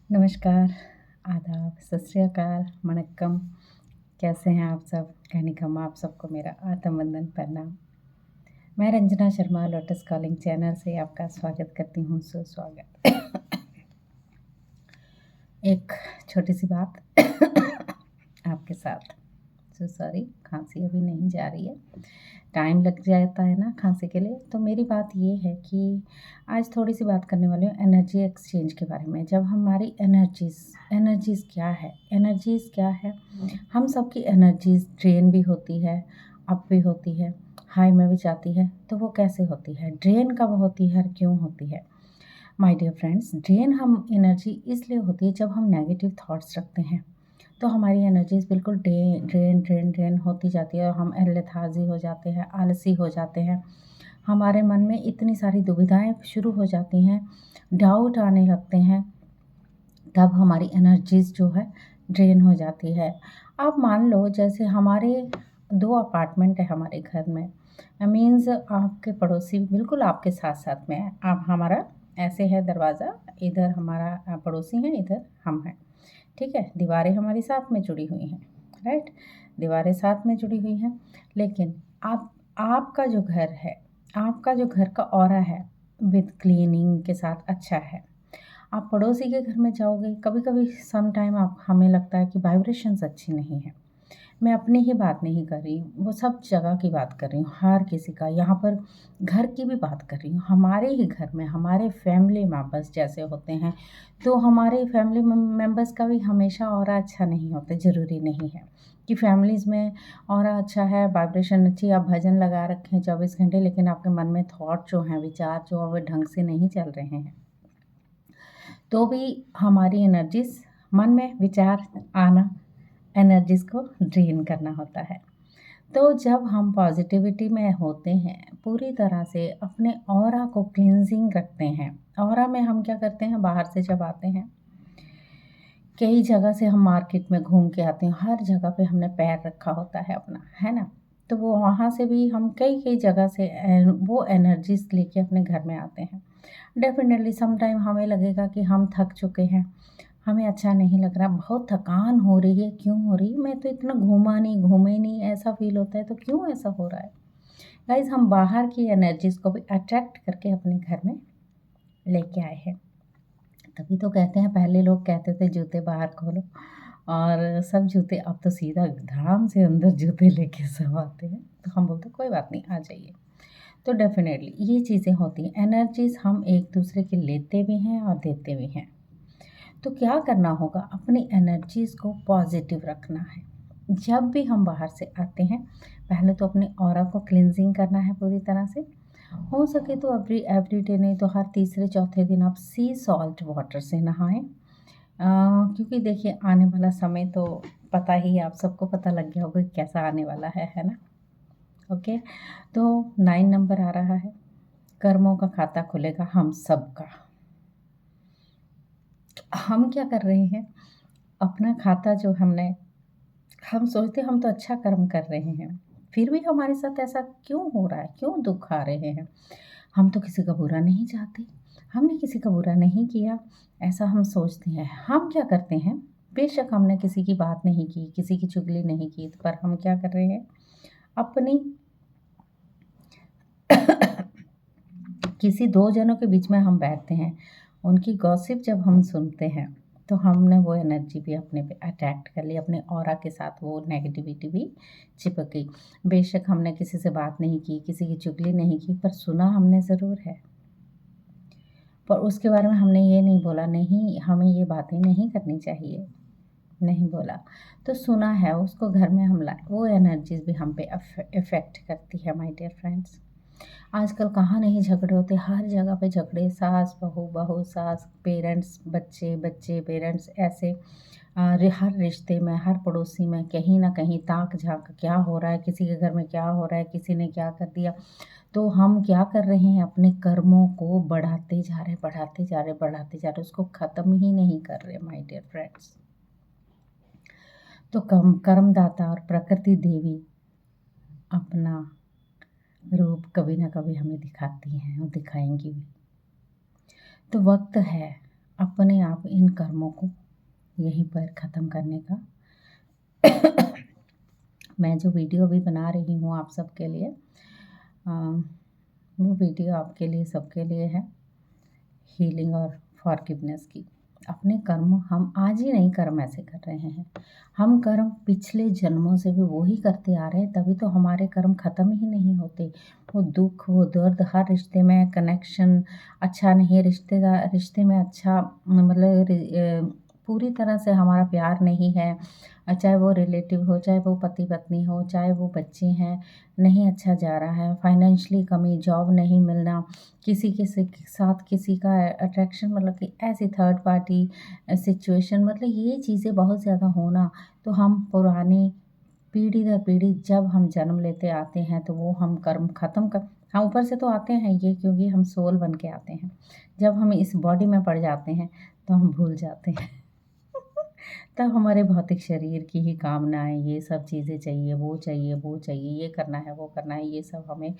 नमस्कार, आदाब, सत श्री अकाल, वणक्कम। कैसे हैं आप सब? कहनिकम्मा आप सबको मेरा आत्म वंदन प्रणाम। मैं Ranjana Sharma lotus calling channel से आपका स्वागत करती हूँ, सुस्वागत। एक छोटी सी बात आपके साथ। सॉरी, खांसी अभी नहीं जा रही है, टाइम लग जाता है ना खांसी के लिए। तो मेरी बात ये है कि आज थोड़ी सी बात करने वाली हूँ एनर्जी एक्सचेंज के बारे में। जब हमारी एनर्जीज़ क्या है, हम सबकी एनर्जीज़ ड्रेन भी होती है, अप भी होती है, हाई में भी जाती है। तो वो कैसे होती है, ड्रेन कब होती है और क्यों होती है? माय डियर फ्रेंड्स, ड्रेन हम एनर्जी इसलिए होती है जब हम नेगेटिव थॉट्स रखते हैं। तो हमारी एनर्जीज़ बिल्कुल ड्रेन होती जाती है और हम लेथार्जी हो जाते हैं, आलसी हो जाते हैं। हमारे मन में इतनी सारी दुविधाएं शुरू हो जाती हैं, डाउट आने लगते हैं, तब हमारी एनर्जीज़ जो है ड्रेन हो जाती है। आप मान लो जैसे हमारे 2 अपार्टमेंट है हमारे घर में, मीन्स आपके पड़ोसी बिल्कुल आपके साथ-साथ में है। आप हमारा ऐसे है दरवाज़ा, इधर हमारा पड़ोसी हैं, इधर हम हैं, ठीक है? दीवारें हमारी साथ में जुड़ी हुई हैं, राइट? दीवारें साथ में जुड़ी हुई हैं, लेकिन आपका जो घर है, आपका जो घर का ऑरा है, विद क्लीनिंग के साथ अच्छा है। आप पड़ोसी के घर में जाओगे, कभी-कभी सम टाइम आप हमें लगता है कि वाइब्रेशंस अच्छी नहीं है। मैं अपनी ही बात नहीं कर रही हूँ, वो सब जगह की बात कर रही हूँ, हर किसी का। यहाँ पर घर की भी बात कर रही हूँ। हमारे ही घर में हमारे फैमिली मेंबर्स जैसे होते हैं, तो हमारे फैमिली मेंबर्स का भी हमेशा ऑरा अच्छा नहीं होता, ज़रूरी नहीं है कि फैमिलीज़ में ऑरा अच्छा है, वाइब्रेशन अच्छी, आप भजन लगा रखे हैं 24 घंटे, लेकिन आपके मन में थॉट जो हैं, विचार जो हैं, वो ढंग से नहीं चल रहे हैं। तो भी हमारी एनर्जीज़, मन में विचार आना, एनर्जीज़ को ड्रेन करना होता है। तो जब हम पॉजिटिविटी में होते हैं, पूरी तरह से अपने ऑरा को क्लींजिंग रखते हैं। ऑरा में हम क्या करते हैं, बाहर से जब आते हैं, कई जगह से हम मार्केट में घूम के आते हैं, हर जगह पे हमने पैर रखा होता है अपना, है ना? तो वो वहाँ से भी हम कई जगह से वो एनर्जीज़ लेके अपने घर में आते हैं। डेफ़िनेटली सम टाइम हमें लगेगा कि हम थक चुके हैं, हमें अच्छा नहीं लग रहा, बहुत थकान हो रही है, क्यों हो रही है? मैं तो इतना घूमे नहीं, ऐसा फ़ील होता है, तो क्यों ऐसा हो रहा है? गाइज़, हम बाहर की एनर्जीज़ को भी अट्रैक्ट करके अपने घर में लेके आए हैं। तभी तो कहते हैं, पहले लोग कहते थे जूते बाहर खोलो, और सब जूते अब तो सीधा धड़ाम से अंदर जूते लेके सब आते हैं। तो हम बोलते कोई बात नहीं, आ जाइए। तो डेफ़िनेटली ये चीज़ें होती हैं, एनर्जीज़ हम एक दूसरे की लेते भी हैं और देते भी हैं। तो क्या करना होगा, अपनी एनर्जीज़ को पॉजिटिव रखना है। जब भी हम बाहर से आते हैं, पहले तो अपने ऑरा को क्लींजिंग करना है पूरी तरह से। हो सके तो एवरीडे नहीं तो हर तीसरे चौथे दिन आप सी सॉल्ट वाटर से नहाएं। क्योंकि देखिए, आने वाला समय तो पता ही है, आप सबको पता लग गया होगा कि कैसा आने वाला है ना? ओके, तो 9 नंबर आ रहा है, कर्मों का खाता खुलेगा हम सबका। हम क्या कर रहे हैं, अपना खाता जो हम सोचते हैं हम तो अच्छा कर्म कर रहे हैं, फिर भी हमारे साथ ऐसा क्यों हो रहा है, क्यों दुख आ रहे हैं? हम तो किसी का बुरा नहीं चाहते, हमने किसी का बुरा नहीं किया, ऐसा हम सोचते हैं। हम क्या करते हैं, बेशक हमने किसी की बात नहीं की, किसी की चुगली नहीं की, पर हम क्या कर रहे हैं, अपनी किसी 2 जनों के बीच में हम बैठते हैं, उनकी गॉसिप जब हम सुनते हैं, तो हमने वो एनर्जी भी अपने पे अट्रैक्ट कर ली, अपने ऑरा के साथ वो नेगेटिविटी भी चिपक गई। बेशक हमने किसी से बात नहीं की, किसी की चुगली नहीं की, पर सुना हमने ज़रूर है। पर उसके बारे में हमने ये नहीं बोला, नहीं हमें ये बातें नहीं करनी चाहिए, नहीं बोला। तो सुना है, उसको घर में हम लाए, वो एनर्जीज़ भी हम पे इफ़ेक्ट करती है माय डियर फ्रेंड्स। आजकल कहाँ नहीं झगड़े होते, हर जगह पे झगड़े, सास बहू, बहू सास, पेरेंट्स बच्चे, बच्चे पेरेंट्स, ऐसे हर रिश्ते में, हर पड़ोसी में कहीं ना कहीं ताक झांक क्या हो रहा है, किसी के घर में क्या हो रहा है, किसी ने क्या कर दिया। तो हम क्या कर रहे हैं, अपने कर्मों को बढ़ाते जा रहे, बढ़ाते जा रहे, उसको ख़त्म ही नहीं कर रहे माय डियर फ्रेंड्स। तो कर्मदाता और प्रकृति देवी अपना रूप कभी ना कभी हमें दिखाती हैं और दिखाएंगी भी। तो वक्त है, अपने आप इन कर्मों को यहीं पर ख़त्म करने का मैं जो वीडियो अभी बना रही हूँ आप सबके लिए, अ, वो वीडियो आपके लिए सबके लिए है, हीलिंग और फॉरगिवनेस की। अपने कर्म हम आज ही नहीं कर्म ऐसे कर रहे हैं, हम कर्म पिछले जन्मों से भी वो ही करते आ रहे हैं, तभी तो हमारे कर्म ख़त्म ही नहीं होते। वो दुख, वो दर्द, हर रिश्ते में कनेक्शन अच्छा नहीं, रिश्तेदार रिश्ते में अच्छा मतलब पूरी तरह से हमारा प्यार नहीं है, चाहे वो रिलेटिव हो, चाहे वो पति पत्नी हो, चाहे वो बच्चे हैं, नहीं अच्छा जा रहा है, फाइनेंशियली कमी, जॉब नहीं मिलना, किसी के साथ किसी का अट्रैक्शन, मतलब कि ऐसी थर्ड पार्टी सिचुएशन, मतलब ये चीज़ें बहुत ज़्यादा होना। तो हम पुराने पीढ़ी दर पीढ़ी जब हम जन्म लेते आते हैं तो वो हम कर्म ख़त्म कर, हाँ ऊपर से तो आते हैं ये, क्योंकि हम सोल बन के आते हैं। जब हम इस बॉडी में पड़ जाते हैं तो हम भूल जाते हैं तब हमारे भौतिक शरीर की ही कामनाएं, ये सब चीज़ें चाहिए, वो चाहिए, ये करना है, वो करना है, ये सब हमें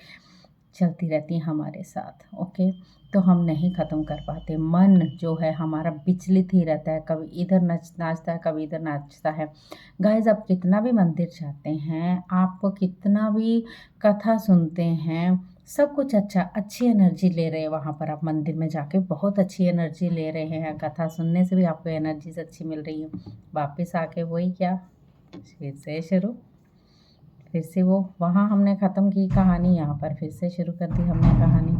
चलती रहती हैं हमारे साथ। ओके, तो हम नहीं ख़त्म कर पाते। मन जो है हमारा विचलित ही रहता है, कभी इधर नाचता है, कभी इधर नाचता है। गाइस, आप कितना भी मंदिर जाते हैं, आप कितना भी कथा सुनते हैं, सब कुछ अच्छा, अच्छी एनर्जी ले रहे हैं वहाँ पर। आप मंदिर में जाके बहुत अच्छी एनर्जी ले रहे हैं, कथा सुनने से भी आपको एनर्जीज अच्छी मिल रही है। वापस आके वही क्या, फिर से शुरू, फिर से वो वहाँ हमने ख़त्म की कहानी, यहाँ पर फिर से शुरू कर दी हमने कहानी,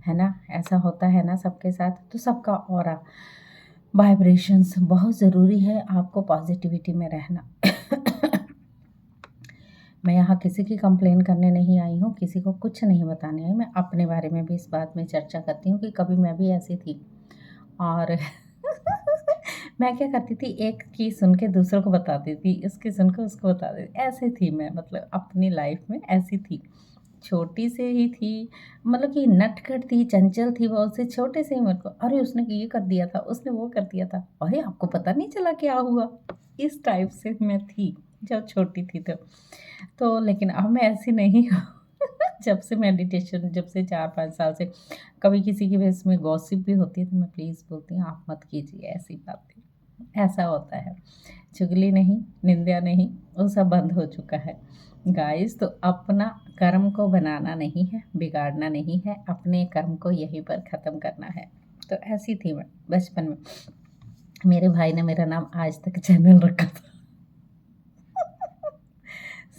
है ना। ऐसा होता है ना सबके साथ। तो सबका ऑरा वाइब्रेशंस बहुत ज़रूरी है, आपको पॉजिटिविटी में रहना मैं यहाँ किसी की कंप्लेन करने नहीं आई हूँ, किसी को कुछ नहीं बताने आई, मैं अपने बारे में भी इस बात में चर्चा करती हूँ कि कभी मैं भी ऐसी थी। और मैं क्या करती थी, एक की सुन के दूसरों को बताती थी, उसकी सुन के उसको बताती थी, ऐसे थी मैं, मतलब अपनी लाइफ में ऐसी थी। छोटी से ही थी, मतलब कि नटखट थी, चंचल थी बहुत से, छोटे से ही मेरे को, अरे उसने ये कर दिया था, उसने वो कर दिया था, अरे आपको पता नहीं चला क्या हुआ, इस टाइप से मैं थी जब छोटी थी तो लेकिन अब मैं ऐसी नहीं हूँ जब से मेडिटेशन, जब से 4-5 साल से कभी किसी की बेस में गॉसिप भी होती है तो मैं प्लीज़ बोलती हूँ आप मत कीजिए ऐसी बातें। ऐसा होता है, चुगली नहीं, निंदा नहीं, वो सब बंद हो चुका है गाइस। तो अपना कर्म को बनाना नहीं है, बिगाड़ना नहीं है, अपने कर्म को यहीं पर ख़त्म करना है। तो ऐसी थी मैं बचपन में। मेरे भाई ने मेरा नाम आज तक चैनल रखा था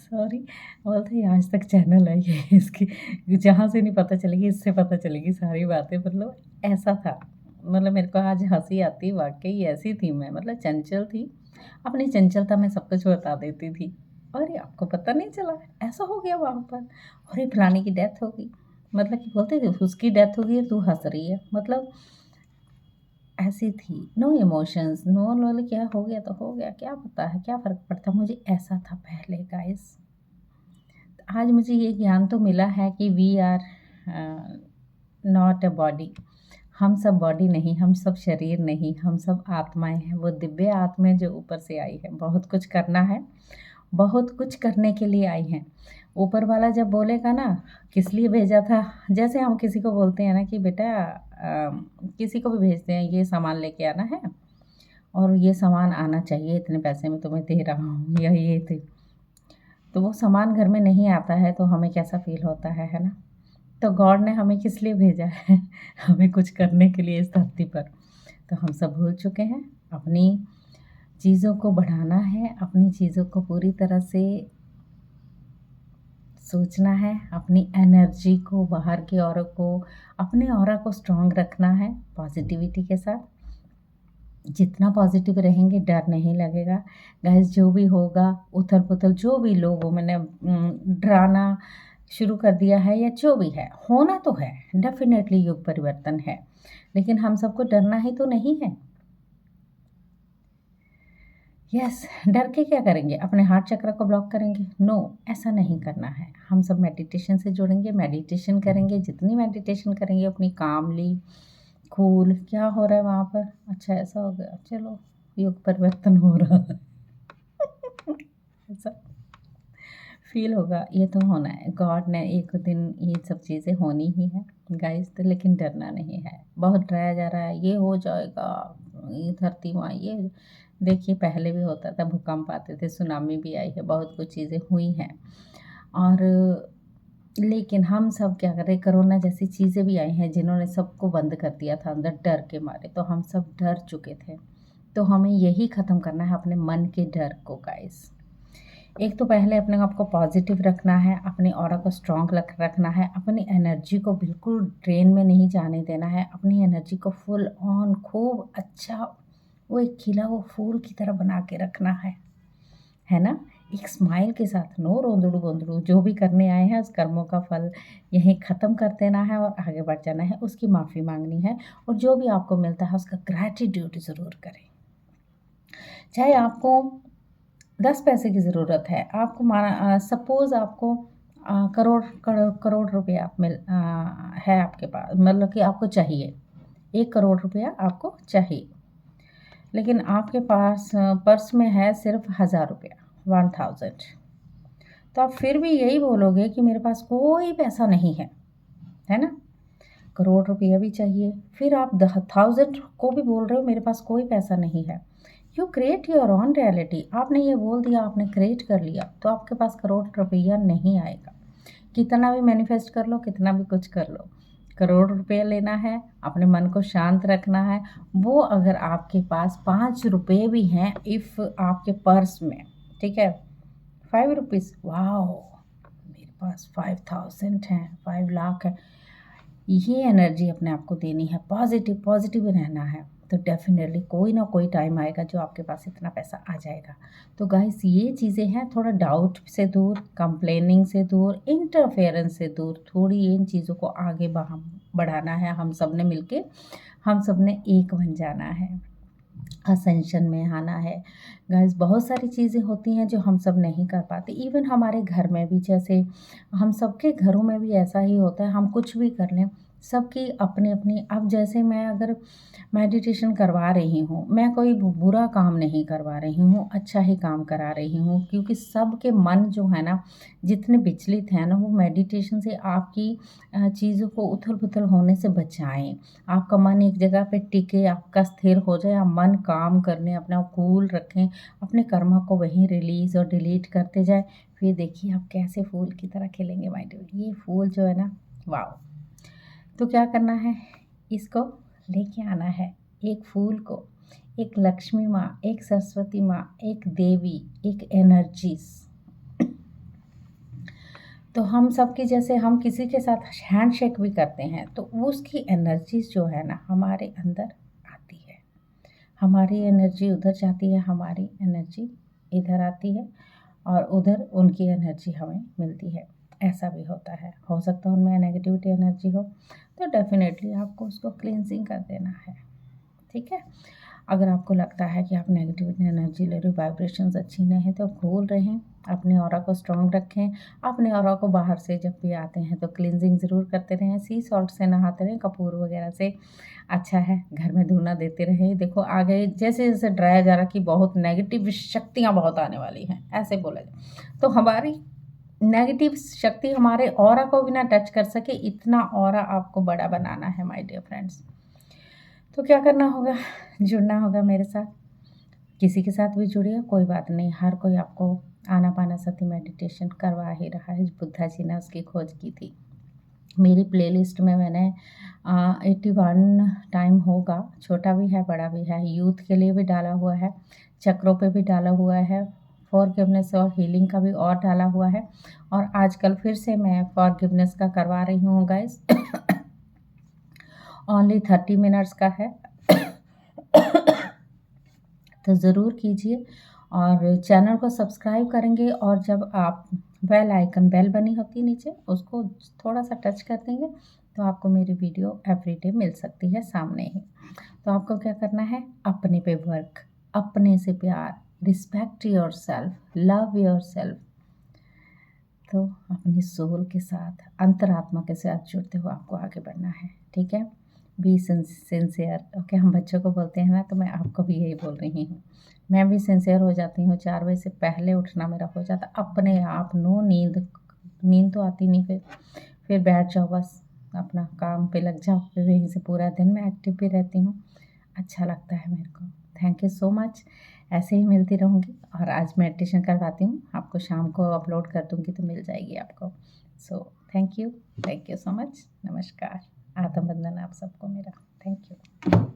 सॉरी, बोलते ही आज तक चैनल है ये इसकी, जहाँ से नहीं पता चलेगी इससे पता चलेगी सारी बातें, मतलब ऐसा था। मतलब मेरे को आज हंसी आती, वाकई ऐसी थी मैं, मतलब चंचल थी, अपनी चंचलता में सब कुछ बता देती थी। अरे आपको पता नहीं चला, ऐसा हो गया वहाँ पर, अरे फलाने की डेथ हो गई, मतलब कि बोलते थे उसकी डेथ हो गई है, तू हंस रही है, मतलब ऐसी थी। नो इमोशंस, नो नो, क्या हो गया तो हो गया, क्या पता है, क्या फ़र्क पड़ता, मुझे ऐसा था पहले गाइस। आज मुझे ये ज्ञान तो मिला है कि we are not a body, हम सब बॉडी नहीं, हम सब शरीर नहीं, हम सब आत्माएं हैं, वो दिव्य आत्माएं जो ऊपर से आई है। बहुत कुछ करना है, बहुत कुछ करने के लिए आई हैं। ऊपर वाला जब बोलेगा ना किस लिए भेजा था, जैसे हम किसी को बोलते हैं ना कि बेटा किसी को भी भेजते हैं, ये सामान लेके आना है और ये सामान आना चाहिए, इतने पैसे में तुम्हें दे रहा हूँ, या ये थे, तो वो सामान घर में नहीं आता है तो हमें कैसा फ़ील होता है ना। तो गॉड ने हमें किस लिए भेजा है हमें कुछ करने के लिए इस धरती पर। तो हम सब भूल चुके हैं, अपनी चीज़ों को बढ़ाना है, अपनी चीज़ों को पूरी तरह से सोचना है, अपनी एनर्जी को, बाहर की ऑरा को, अपने ऑरा को स्ट्रॉन्ग रखना है पॉजिटिविटी के साथ। जितना पॉजिटिव रहेंगे डर नहीं लगेगा गाइस। जो भी होगा, उथल पुथल जो भी लोगों मैंने डराना शुरू कर दिया है या जो भी है, होना तो है, डेफिनेटली युग परिवर्तन है, लेकिन हम सबको डरना ही तो नहीं है। यस, डर के क्या करेंगे, अपने हार्ट चक्र को ब्लॉक करेंगे? नो, ऐसा नहीं करना है। हम सब मेडिटेशन से जुड़ेंगे, मेडिटेशन करेंगे, जितनी मेडिटेशन करेंगे अपनी कामली कूल, क्या हो रहा है वहाँ पर, अच्छा ऐसा हो गया, चलो युग परिवर्तन हो रहा है ऐसा फील होगा, ये तो होना है, गॉड ने एक दिन ये सब चीज़ें होनी ही है गाइस। तो लेकिन डरना नहीं है, बहुत डराया जा रहा है, ये हो जाएगा, ये धरती माँ ये। देखिए पहले भी होता था, भूकंप आते थे, सुनामी भी आई है, बहुत कुछ चीज़ें हुई हैं। और लेकिन हम सब क्या कर रहे, कोरोना जैसी चीज़ें भी आई हैं जिन्होंने सबको बंद कर दिया था अंदर डर के मारे, तो हम सब डर चुके थे। तो हमें यही ख़त्म करना है, अपने मन के डर को गाइस। एक तो पहले अपने आप को पॉजिटिव रखना है, अपने ऑरा को स्ट्रॉन्ग रखना है, अपनी एनर्जी को बिल्कुल ड्रेन में नहीं जाने देना है, अपनी एनर्जी को फुल ऑन खूब अच्छा वो एक खिला वो फूल की तरह बना के रखना है ना। एक स्माइल के साथ, नो रोंदड़ू गोंदड़ू, जो भी करने आए हैं उस कर्मों का फल यहीं ख़त्म कर देना है और आगे बढ़ जाना है, उसकी माफ़ी मांगनी है, और जो भी आपको मिलता है उसका ग्रैटिट्यूड ज़रूर करें। चाहे आपको 10 पैसे की ज़रूरत है, आपको माना सपोज़ आपको करोड़ रुपया है आपके पास, मतलब कि आपको चाहिए 1 करोड़ रुपया आपको चाहिए, लेकिन आपके पास पर्स में है सिर्फ 1000 रुपया, 1000। तो आप फिर भी यही बोलोगे कि मेरे पास कोई पैसा नहीं है ना। करोड़ रुपया भी चाहिए, फिर आप 1000 को भी बोल रहे हो मेरे पास कोई पैसा नहीं है। You create your on reality, आपने ये बोल दिया, आपने क्रिएट कर लिया, तो आपके पास करोड़ रुपया नहीं आएगा। कितना भी मैनिफेस्ट कर लो, कितना भी कुछ कर लो, करोड़ रुपया लेना है, अपने मन को शांत रखना है। वो अगर आपके पास 5 रुपये भी हैं, इफ़ आपके पर्स में, ठीक है, 5 रुपीज़, वाह मेरे पास 5000 हैं, 5 लाख है, ये एनर्जी अपने आप को देनी है, पॉजिटिव पॉजिटिव रहना है। तो डेफिनेटली कोई ना कोई टाइम आएगा जो आपके पास इतना पैसा आ जाएगा। तो गाइस ये चीज़ें हैं, थोड़ा डाउट से दूर, कंप्लेनिंग से दूर, इंटरफेरेंस से दूर, थोड़ी इन चीज़ों को आगे बढ़ाना है। हम सब ने मिलके, हम सब ने एक बन जाना है, असेंशन में आना है। गाइस बहुत सारी चीज़ें होती हैं जो हम सब नहीं कर पाते, इवन हमारे घर में भी, जैसे हम सबके घरों में भी ऐसा ही होता है, हम कुछ भी कर लें, सबकी अपनी अपनी। अब जैसे मैं अगर मेडिटेशन करवा रही हूँ, मैं कोई बुरा काम नहीं करवा रही हूँ, अच्छा ही काम करा रही हूँ, क्योंकि सबके मन जो है ना, जितने विचलित हैं ना, वो मेडिटेशन से आपकी चीज़ों को उथल पुथल होने से बचाएं। आपका मन एक जगह पे टिके, आपका स्थिर हो जाए, आप मन काम करने, अपना कूल रखें, अपने कर्मा को वहीं रिलीज़ और डिलीट करते जाए, फिर देखिए आप कैसे फूल की तरह खिलेंगे माय डियर। ये फूल जो है ना, वाओ। तो क्या करना है, इसको लेके आना है, एक फूल को, एक लक्ष्मी माँ, एक सरस्वती माँ, एक देवी, एक एनर्जीज। तो हम सबकी, जैसे हम किसी के साथ हैंड शेक भी करते हैं, तो उसकी एनर्जीज जो है ना हमारे अंदर आती है, हमारी एनर्जी उधर जाती है, हमारी एनर्जी इधर आती है, और उधर उनकी एनर्जी हमें मिलती है। ऐसा भी होता है, हो सकता है उनमें नेगेटिविटी एनर्जी हो, तो डेफिनेटली आपको उसको क्लींजिंग कर देना है, ठीक है। अगर आपको लगता है कि आप नेगेटिव एनर्जी ले रहे हो, वाइब्रेशंस अच्छी नहीं है, तो भूल रहें, अपने ऑरा को स्ट्रॉन्ग रखें, अपने ऑरा को बाहर से जब भी आते हैं तो क्लींजिंग ज़रूर करते रहें, सी सॉल्ट से नहाते रहें, कपूर वगैरह से, अच्छा है, घर में धूना देते रहें। देखो आगे जैसे जैसे डराया जा रहा कि बहुत नेगेटिव शक्तियाँ बहुत आने वाली हैं, ऐसे बोला जाए, तो हमारी नेगेटिव शक्ति हमारे ऑरा को भी ना टच कर सके, इतना ऑरा आपको बड़ा बनाना है माय डियर फ्रेंड्स। तो क्या करना होगा, जुड़ना होगा मेरे साथ, किसी के साथ भी जुड़िए, कोई बात नहीं, हर कोई आपको आनापानासती मेडिटेशन करवा ही रहा है। बुद्धा जी ने उसकी खोज की थी। मेरी प्लेलिस्ट में मैंने 81 टाइम होगा, छोटा भी है बड़ा भी है, यूथ के लिए भी डाला हुआ है, चक्रों पे भी डाला हुआ है, फॉरगिवनेस और हीलिंग का भी और डाला हुआ है, और आजकल फिर से मैं फॉरगिवनेस का करवा रही हूँ गाइस। ओनली 30 मिनट्स का है। तो ज़रूर कीजिए, और चैनल को सब्सक्राइब करेंगे, और जब आप बेल बनी होती है नीचे, उसको थोड़ा सा टच कर देंगे, तो आपको मेरी वीडियो एवरीडे मिल सकती है सामने ही। तो आपको क्या करना है, अपने पे वर्क, अपने से प्यार, respect your self, love your self. तो अपनी सोल के साथ, अंतरात्मा के साथ जुड़ते हुए आपको आगे बढ़ना है, ठीक है। Be sincere. ओके, हम बच्चों को बोलते हैं ना, तो मैं आपको भी यही बोल रही हूँ। मैं भी सिंसियर हो जाती हूँ, 4 बजे से पहले उठना मेरा हो जाता अपने आप, नो नींद। नींद तो आती नहीं, फिर बैठ जाओ, बस अपना काम पे लग जाओ, फिर वहीं से पूरा दिन मैं एक्टिव भी रहती हूँ। अच्छा लगता है मेरे को। Thank you so much. ऐसे ही मिलती रहूँगी, और आज मेडिटेशन करवाती हूँ आपको, शाम को अपलोड कर दूँगी तो मिल जाएगी आपको। So thank you so much. नमस्कार। आत्म वंदन आप सबको मेरा। Thank you.